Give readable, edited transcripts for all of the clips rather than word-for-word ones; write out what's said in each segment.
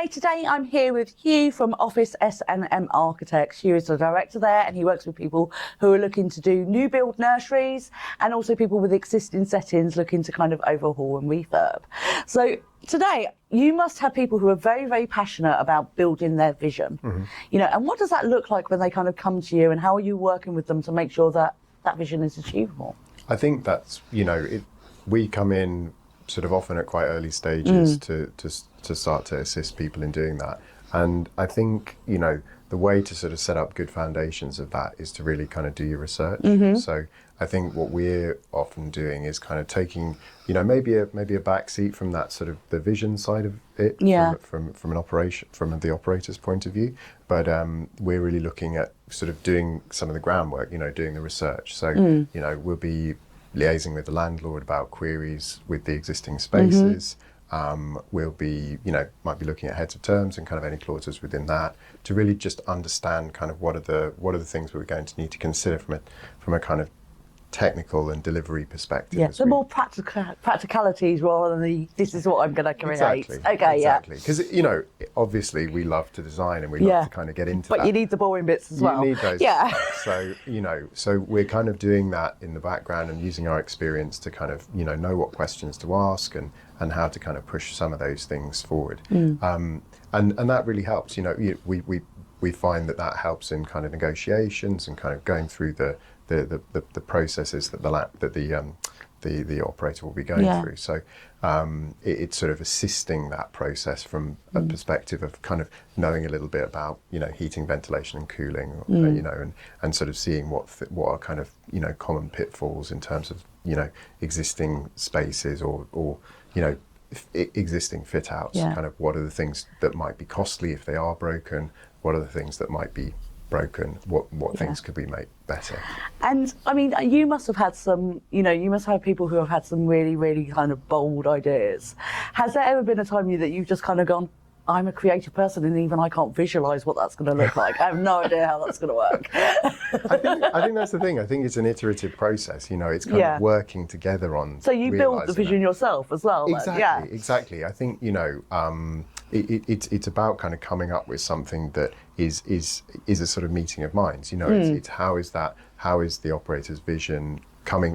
Hi, today I'm here with Hugh from Office S&M Architects. Hugh is the director there and he works with people who are looking to do new build nurseries and also people with existing settings looking to kind of overhaul and refurb. So today you must have people who are very, very passionate about building their vision. You know, and what does that look like when they kind of come to you, and how are you working with them to make sure that that vision is achievable? I think that's, we come in sort of often at quite early stages to start to assist people in doing that. And I think, the way to sort of set up good foundations of that is to really kind of do your research. So I think what we're often doing is kind of taking, maybe a back seat from that sort of the vision side of it, from the operator's point of view. But we're really looking at sort of doing some of the groundwork, doing the research. So, we'll be liaising with the landlord about queries with the existing spaces. We'll be, might be looking at heads of terms and kind of any clauses within that to really just understand kind of what are the things we're going to need to consider from a kind of technical and delivery perspective. Yeah, the more practicalities rather than the this is what I'm going to create. Exactly. Okay, exactly. Because obviously we love to design and we love to kind of get into that. But you need the boring bits as well. You need those. Yeah. So so we're kind of doing that in the background and using our experience to kind of know what questions to ask and how to kind of push some of those things forward. And that really helps. We find that helps in kind of negotiations and kind of going through the processes that the operator will be going through. So it's sort of assisting that process from a perspective of kind of knowing a little bit about heating, ventilation, and cooling, and sort of seeing what are kind of common pitfalls in terms of existing spaces or existing fit outs. Kind of what are the things that might be costly if they are broken? What are the things that might be broken? What things could we make better? And I mean, you must have had some, you must have people who have had some really, really kind of bold ideas. Has there ever been a time that you've just kind of gone, I'm a creative person and even I can't visualise what that's going to look like. I have no idea how that's going to work. I think that's the thing. I think it's an iterative process. It's kind of working together on. So you build the vision yourself as well. Exactly. Exactly. I think it's about kind of coming up with something that is a sort of meeting of minds. It's how is the operator's vision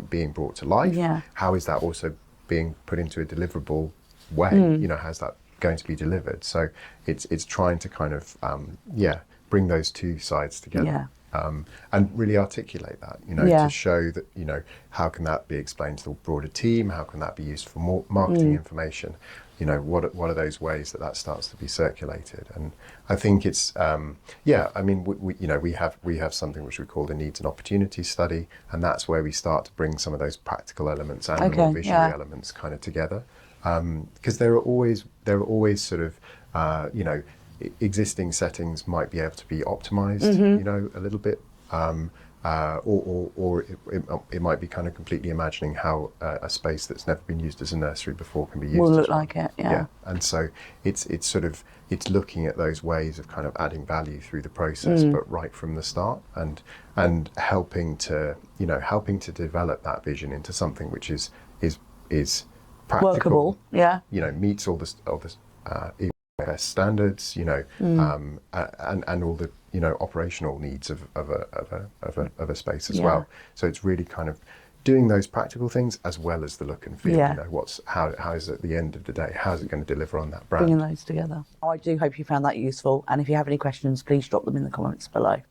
being brought to life? How is that also being put into a deliverable way? How's that going to be delivered? So it's trying to kind of bring those two sides together and really articulate that, to show that how can that be explained to the broader team, how can that be used for more marketing information, what are those ways that starts to be circulated. And I think it's I mean we have something which we call the needs and opportunities study, and that's where we start to bring some of those practical elements and the more visionary elements kind of together. Because there are always sort of existing settings might be able to be optimized a little bit, or it might be kind of completely imagining how a space that's never been used as a nursery before can be used. Will look like it, and so it's looking at those ways of kind of adding value through the process, but right from the start, and helping to develop that vision into something which is practical, workable, meets all the best standards, and all the operational needs of a space as well. So it's really kind of doing those practical things as well as the look and feel. How is at the end of the day, how's it going to deliver on that brand? Bringing those together. I do hope you found that useful, and if you have any questions, please drop them in the comments below.